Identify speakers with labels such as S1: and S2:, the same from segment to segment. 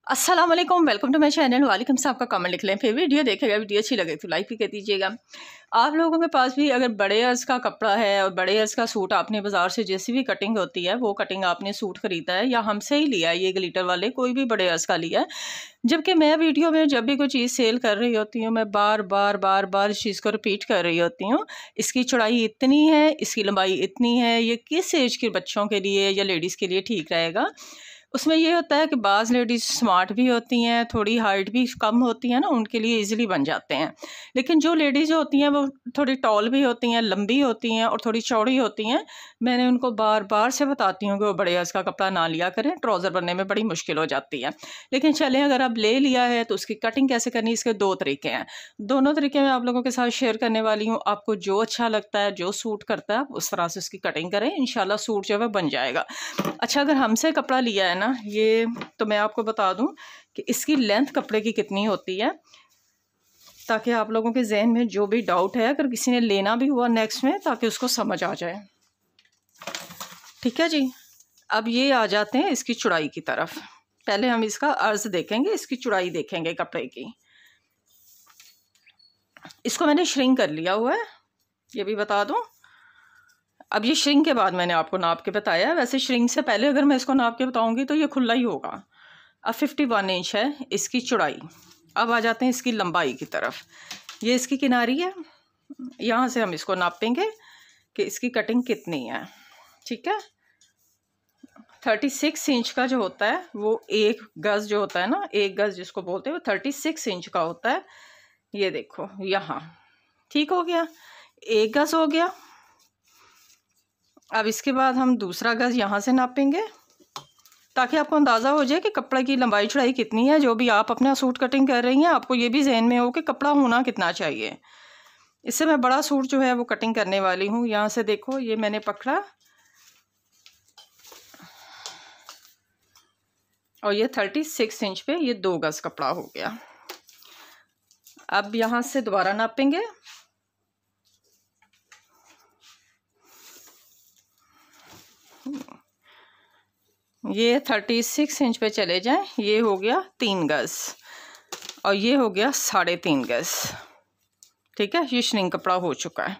S1: अस्सलाम वालेकुम, welcome to my channel. वालेकुम साहब का कमेंट लिख लें, फिर वीडियो देखेगा, वीडियो अच्छी लगे तो लाइक भी कर दीजिएगा। आप लोगों के पास भी अगर बड़े अर्ज़ का कपड़ा है और बड़े अर्ज़ का सूट आपने बाज़ार से जैसी भी कटिंग होती है वो कटिंग आपने सूट ख़रीदा है या हमसे ही लिया है, ये ग्लिटर वाले कोई भी बड़े अर्ज़ का लिया है, जबकि मैं वीडियो में जब भी कोई चीज़ सेल कर रही होती हूँ मैं बार बार इस चीज़ को रिपीट कर रही होती हूँ। इसकी चौड़ाई इतनी है, इसकी लंबाई इतनी है, ये किस एज के बच्चों के लिए या लेडीज़ के लिए ठीक रहेगा। उसमें ये होता है कि बाज़ लेडीज़ स्मार्ट भी होती हैं, थोड़ी हाइट भी कम होती है ना, उनके लिए इजीली बन जाते हैं। लेकिन जो लेडीज़ होती हैं वो थोड़ी टॉल भी होती हैं, लंबी होती हैं और थोड़ी चौड़ी होती हैं, मैंने उनको बार बार से बताती हूँ कि वो बड़े अर्ज़ का कपड़ा ना लिया करें, ट्राउज़र बनने में बड़ी मुश्किल हो जाती है। लेकिन चलें, अगर आप ले लिया है तो उसकी कटिंग कैसे करनी, इसके दो तरीके हैं। दोनों तरीके मैं आप लोगों के साथ शेयर करने वाली हूँ। आपको जो अच्छा लगता है, जो सूट करता है, आप उस तरह से उसकी कटिंग करें, इंशाल्लाह सूट जो है बन जाएगा। अच्छा, अगर हमसे कपड़ा लिया है ना, ये तो मैं आपको बता दूं कि इसकी लेंथ कपड़े की कितनी होती है, ताकि आप लोगों के जहन में जो भी डाउट है, अगर किसी ने लेना भी हुआ नेक्स्ट में, ताकि उसको समझ आ जाए। ठीक है जी। अब ये आ जाते हैं इसकी चौड़ाई की तरफ। पहले हम इसका अर्ज देखेंगे, इसकी चौड़ाई देखेंगे कपड़े की। इसको मैंने श्रिंक कर लिया हुआ है, ये भी बता दूं। अब ये श्रिंक के बाद मैंने आपको नाप के बताया। वैसे श्रिंक से पहले अगर मैं इसको नाप के बताऊंगी तो ये खुला ही होगा। अब 51 इंच है इसकी चौड़ाई। अब आ जाते हैं इसकी लंबाई की तरफ। ये इसकी किनारी है, यहाँ से हम इसको नापेंगे कि इसकी कटिंग कितनी है। ठीक है, 36 इंच का जो होता है वो एक गज़ जो होता है ना, एक गज़ जिसको बोलते हैं वो 36 इंच का होता है। ये देखो यहाँ ठीक हो गया, एक गज़ हो गया। अब इसके बाद हम दूसरा गज़ यहाँ से नापेंगे ताकि आपको अंदाज़ा हो जाए कि कपड़े की लंबाई चौड़ाई कितनी है। जो भी आप अपना सूट कटिंग कर रही हैं, आपको ये भी जहन में हो कि कपड़ा होना कितना चाहिए। इससे मैं बड़ा सूट जो है वो कटिंग करने वाली हूँ। यहाँ से देखो, ये मैंने पकड़ा और ये 36 इंच पे ये 2 गज़ कपड़ा हो गया। अब यहाँ से दोबारा नापेंगे। ये 36 इंच पे चले जाएं, ये हो गया 3 गज़ और ये हो गया 3.5 गज़। ठीक है, ये श्रिंक कपड़ा हो चुका है,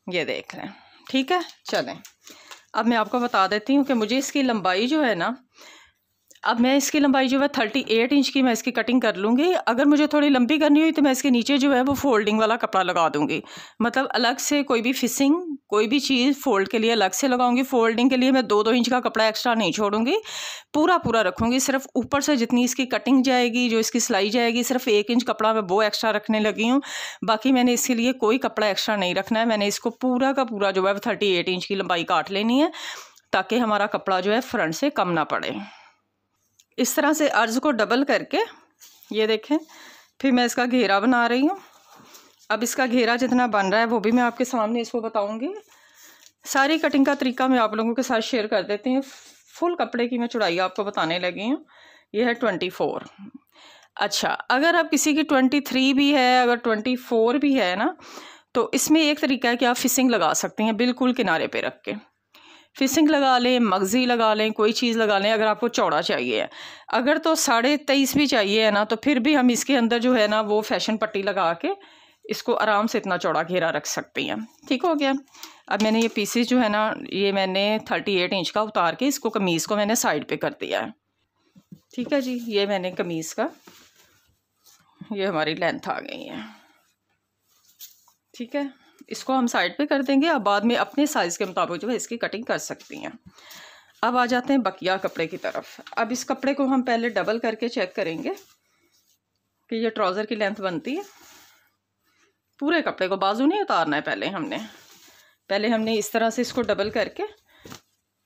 S1: ये देख लें। ठीक है, चलें अब मैं आपको बता देती हूँ कि मुझे इसकी लंबाई जो है ना, अब मैं इसकी लंबाई जो है 38 इंच की मैं इसकी कटिंग कर लूँगी। अगर मुझे थोड़ी लंबी करनी हुई तो मैं इसके नीचे जो है वो फोल्डिंग वाला कपड़ा लगा दूँगी। मतलब अलग से कोई भी फिसिंग, कोई भी चीज़ फोल्ड के लिए अलग से लगाऊंगी। फोल्डिंग के लिए मैं 2-2 इंच का कपड़ा एक्स्ट्रा नहीं छोड़ूंगी, पूरा रखूँगी। सिर्फ ऊपर से जितनी इसकी कटिंग जाएगी, जो इसकी सिलाई जाएगी, सिर्फ 1 इंच कपड़ा मैं वो एक्स्ट्रा रखने लगी हूँ। बाकी मैंने इसके लिए कोई कपड़ा एक्स्ट्रा नहीं रखना है। मैंने इसको पूरा का पूरा जो है 38 इंच की लंबाई काट लेनी है, ताकि हमारा कपड़ा जो है फ्रंट से कम ना पड़े। इस तरह से अर्ज को डबल करके ये देखें, फिर मैं इसका घेरा बना रही हूँ। अब इसका घेरा जितना बन रहा है वो भी मैं आपके सामने इसको बताऊंगी। सारी कटिंग का तरीका मैं आप लोगों के साथ शेयर कर देती हूँ। फुल कपड़े की मैं चौड़ाई आपको बताने लगी हूँ। ये है 24। अच्छा, अगर आप किसी की 23 भी है, अगर 24 भी है ना, तो इसमें एक तरीका है कि आप फिसिंग लगा सकती हैं, बिल्कुल किनारे पे रख के फिसिंग लगा लें, मगज़ी लगा लें, कोई चीज़ लगा लें अगर आपको चौड़ा चाहिए है। अगर तो 23.5 भी चाहिए है ना, तो फिर भी हम इसके अंदर जो है ना वो फैशन पट्टी लगा के इसको आराम से इतना चौड़ा घेरा रख सकती हैं। ठीक हो गया। अब मैंने ये पीसेस जो है ना, ये मैंने 38 इंच का उतार के इसको कमीज़ को मैंने साइड पे कर दिया है। ठीक है जी, ये मैंने कमीज़ का, ये हमारी लेंथ आ गई है। ठीक है, इसको हम साइड पे कर देंगे। अब बाद में अपने साइज़ के मुताबिक जो है इसकी कटिंग कर सकती हैं। अब आ जाते हैं बकिया कपड़े की तरफ। अब इस कपड़े को हम पहले डबल करके चेक करेंगे कि ये ट्राउज़र की लेंथ बनती है। पूरे कपड़े को, बाजू नहीं उतारना है पहले हमने इस तरह से इसको डबल करके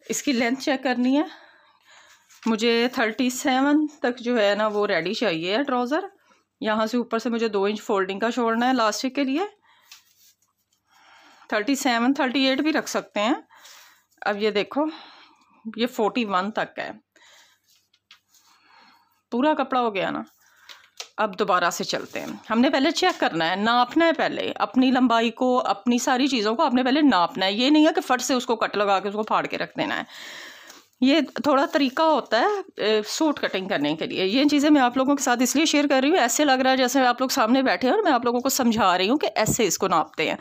S1: इसकी लेंथ चेक करनी है। मुझे 37 तक जो है ना वो रेडी चाहिए है ट्राउज़र। यहाँ से ऊपर से मुझे 2 इंच फोल्डिंग का छोड़ना है लास्टिक के लिए। 37, 38 भी रख सकते हैं। अब ये देखो, ये 41 तक है, पूरा कपड़ा हो गया ना। अब दोबारा से चलते हैं। हमने पहले चेक करना है, नापना है पहले अपनी लंबाई को, अपनी सारी चीज़ों को आपने पहले नापना है। ये नहीं है कि फट से उसको कट लगा के उसको फाड़ के रख देना है। ये थोड़ा तरीका होता है सूट कटिंग करने के लिए। ये चीज़ें मैं आप लोगों के साथ इसलिए शेयर कर रही हूँ, ऐसे लग रहा है जैसे आप लोग सामने बैठे हैं और मैं आप लोगों को समझा रही हूँ कि ऐसे इसको नापते हैं।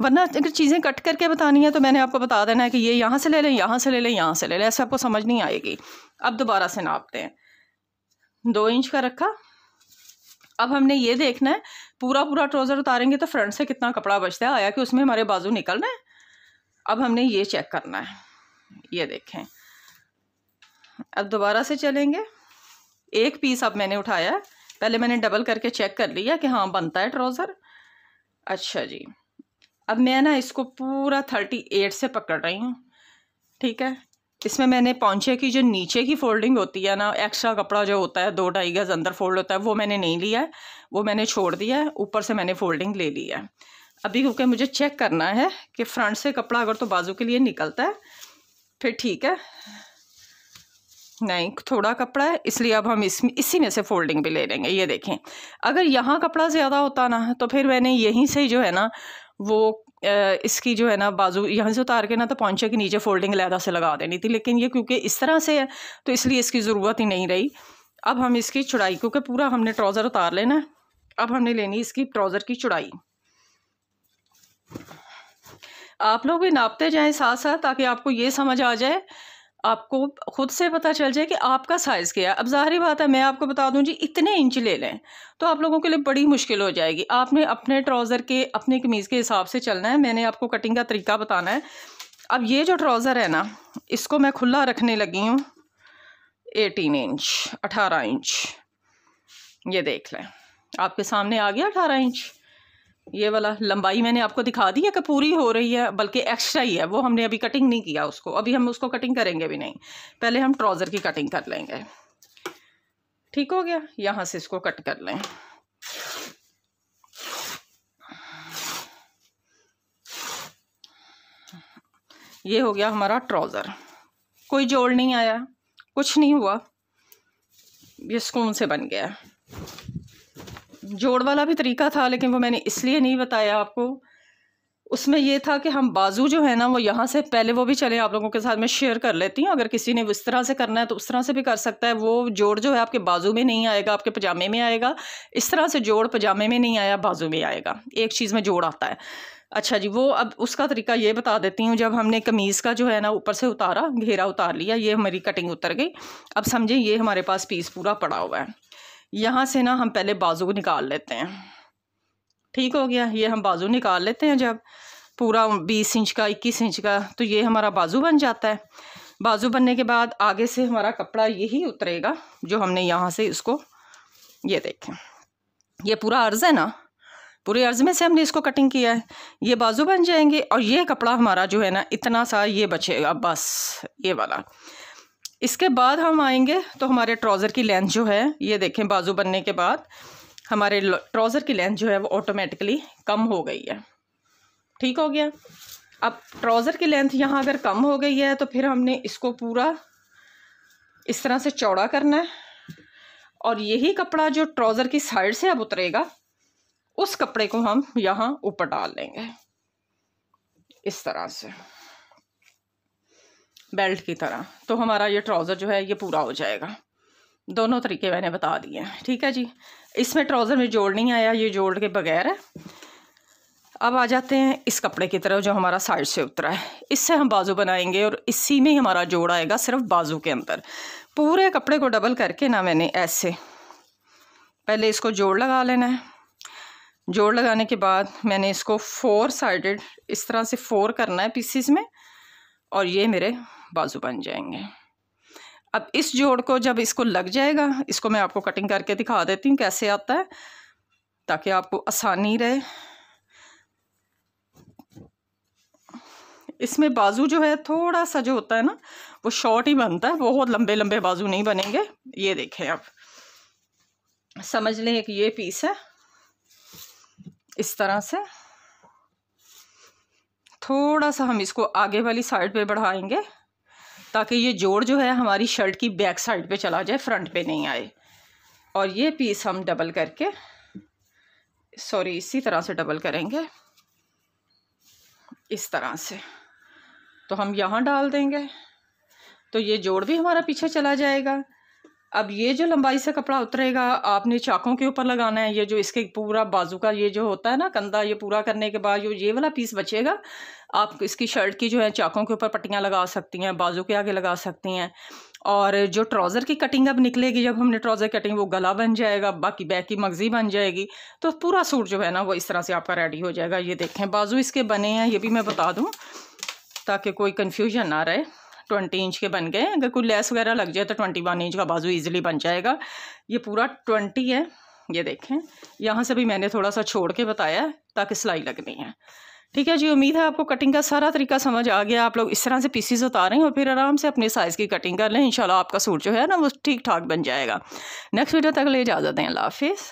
S1: वरना अगर चीज़ें कट करके बतानी है तो मैंने आपको बता देना है कि ये यहाँ से ले लें, यहाँ से ले लें, यहाँ से ले लें, ऐसे आपको समझ नहीं आएगी। अब दोबारा से नापते हैं। 2 इंच का रखा। अब हमने ये देखना है पूरा पूरा ट्राउज़र उतारेंगे तो फ्रंट से कितना कपड़ा बचता है, आया कि उसमें हमारे बाजू निकल रहे हैं। अब हमने ये चेक करना है, ये देखें। अब दोबारा से चलेंगे। एक पीस अब मैंने उठाया है, पहले मैंने डबल करके चेक कर लिया कि हाँ बनता है ट्राउज़र। अच्छा जी, अब मैं ना इसको पूरा 38 से पकड़ रही हूँ, ठीक है। इसमें मैंने पौंचे की जो नीचे की फोल्डिंग होती है ना, एक्स्ट्रा कपड़ा जो होता है 2-2.5 गज अंदर फोल्ड होता है, वो मैंने नहीं लिया है, वो मैंने छोड़ दिया है। ऊपर से मैंने फोल्डिंग ले ली है। अभी क्योंकि मुझे चेक करना है कि फ्रंट से कपड़ा अगर तो बाजू के लिए निकलता है फिर ठीक है, नहीं थोड़ा कपड़ा है इसलिए अब हम इसी में से फोल्डिंग भी ले लेंगे। ये देखें, अगर यहाँ कपड़ा ज़्यादा होता ना तो फिर मैंने यहीं से जो है ना वो इसकी जो है ना बाजू यहाँ से उतार के ना तो पौंचे के नीचे फोल्डिंग लहदा से लगा देनी थी, लेकिन ये क्योंकि इस तरह से है तो इसलिए इसकी ज़रूरत ही नहीं रही। अब हम इसकी चौड़ाई, क्योंकि पूरा हमने ट्राउज़र उतार लेना है, अब हमने लेनी इसकी ट्राउज़र की चौड़ाई। आप लोग भी नापते जाएं साथ साथ ताकि आपको ये समझ आ जाए, आपको खुद से पता चल जाए कि आपका साइज़ क्या है। अब ज़ाहिर बात है मैं आपको बता दूं जी इतने इंच ले लें तो आप लोगों के लिए बड़ी मुश्किल हो जाएगी। आपने अपने ट्राउज़र के अपनी कमीज़ के हिसाब से चलना है। मैंने आपको कटिंग का तरीका बताना है। अब ये जो ट्राउज़र है ना, इसको मैं खुला रखने लगी हूँ 18 इंच, 18 इंच। ये देख लें, आपके सामने आ गया 18 इंच। ये वाला लंबाई मैंने आपको दिखा दी है कि पूरी हो रही है, बल्कि एक्स्ट्रा ही है, वो हमने अभी कटिंग नहीं किया उसको, अभी हम उसको कटिंग करेंगे भी नहीं, पहले हम ट्राउज़र की कटिंग कर लेंगे। ठीक हो गया, यहाँ से इसको कट कर लें। ये हो गया हमारा ट्राउज़र, कोई जोड़ नहीं आया, कुछ नहीं हुआ, ये सुकून से बन गया। जोड़ वाला भी तरीका था लेकिन वो मैंने इसलिए नहीं बताया आपको, उसमें ये था कि हम बाजू जो है ना वो यहाँ से पहले, वो भी चले आप लोगों के साथ मैं शेयर कर लेती हूँ। अगर किसी ने इस तरह से करना है तो उस तरह से भी कर सकता है। वो जोड़ जो है आपके बाजू में नहीं आएगा, आपके पजामे में आएगा। इस तरह से जोड़ पजामे में नहीं आया, बाजू में आएगा। एक चीज़ में जोड़ आता है। अच्छा जी, वो अब उसका तरीका ये बता देती हूँ। जब हमने कमीज़ का जो है ना ऊपर से उतारा, घेरा उतार लिया, ये हमारी कटिंग उतर गई। अब समझें ये हमारे पास पीस पूरा पड़ा हुआ है। यहाँ से ना हम पहले बाजू को निकाल लेते हैं। ठीक हो गया, ये हम बाजू निकाल लेते हैं। जब पूरा 20 इंच का 21 इंच का, तो ये हमारा बाजू बन जाता है। बाजू बनने के बाद आगे से हमारा कपड़ा यही उतरेगा जो हमने यहाँ से इसको, ये देखें ये पूरा अर्ज़ है ना, पूरे अर्ज़ में से हमने इसको कटिंग किया है। ये बाजू बन जाएंगे और ये कपड़ा हमारा जो है ना इतना सा ये बचेगा बस, ये वाला। इसके बाद हम आएंगे तो हमारे ट्राउज़र की लेंथ जो है, ये देखें बाजू बनने के बाद हमारे ट्राउज़र की लेंथ जो है वो ऑटोमेटिकली कम हो गई है। ठीक हो गया। अब ट्राउज़र की लेंथ यहाँ अगर कम हो गई है तो फिर हमने इसको पूरा इस तरह से चौड़ा करना है और यही कपड़ा जो ट्राउज़र की साइड से अब उतरेगा उस कपड़े को हम यहाँ ऊपर डाल लेंगे इस तरह से, बेल्ट की तरह। तो हमारा ये ट्राउज़र जो है ये पूरा हो जाएगा। दोनों तरीके मैंने बता दिए हैं। ठीक है जी, इसमें ट्राउज़र में जोड़ नहीं आया, ये जोड़ के बगैर है। अब आ जाते हैं इस कपड़े की तरफ जो हमारा साइड से उतरा है। इससे हम बाजू बनाएंगे और इसी में ही हमारा जोड़ आएगा सिर्फ बाजू के अंदर। पूरे कपड़े को डबल करके ना मैंने ऐसे पहले इसको जोड़ लगा लेना है। जोड़ लगाने के बाद मैंने इसको 4 साइडेड इस तरह से 4 करना है पीसीस में और ये मेरे बाजू बन जाएंगे। अब इस जोड़ को जब इसको लग जाएगा, इसको मैं आपको कटिंग करके दिखा देती हूँ कैसे आता है ताकि आपको आसानी रहे। इसमें बाजू जो है थोड़ा सा जो होता है ना वो शॉर्ट ही बनता है, बहुत लंबे लंबे बाजू नहीं बनेंगे। ये देखें, आप समझ लें कि ये पीस है, इस तरह से थोड़ा सा हम इसको आगे वाली साइड पे बढ़ाएंगे ताकि ये जोड़ जो है हमारी शर्ट की बैक साइड पे चला जाए, फ्रंट पे नहीं आए। और ये पीस हम डबल करके, सॉरी इसी तरह से डबल करेंगे इस तरह से, तो हम यहाँ डाल देंगे तो ये जोड़ भी हमारा पीछे चला जाएगा। अब ये जो लंबाई से कपड़ा उतरेगा आपने चाकों के ऊपर लगाना है। ये जो इसके पूरा बाजू का ये जो होता है ना कंधा, ये पूरा करने के बाद जो ये वाला पीस बचेगा, आप इसकी शर्ट की जो है चाकों के ऊपर पट्टियाँ लगा सकती हैं, बाजू के आगे लगा सकती हैं। और जो ट्राउज़र की कटिंग अब निकलेगी, जब हमने ट्राउज़र कटिंग, वो गला बन जाएगा, बाकी बैक की मगजी बन जाएगी, तो पूरा सूट जो है ना वो इस तरह से आपका रेडी हो जाएगा। ये देखें बाजू इसके बने हैं, ये भी मैं बता दूँ ताकि कोई कन्फ्यूजन ना रहे। 20 इंच के बन गए। अगर कोई लेस वगैरह लग जाए तो 21 इंच का बाजू इजीली बन जाएगा। ये पूरा 20 है। ये देखें यहाँ से भी मैंने थोड़ा सा छोड़ के बताया है ताकि सिलाई लगनी है। ठीक है जी, उम्मीद है आपको कटिंग का सारा तरीका समझ आ गया। आप लोग इस तरह से पीसीस उतारें और फिर आराम से अपने साइज़ की कटिंग कर लें। इंशाल्लाह आपका सूट जो है ना वो ठीक ठाक बन जाएगा। नेक्स्ट वीडियो तक ले इजाज़त दें। अल्लाह हाफिज़।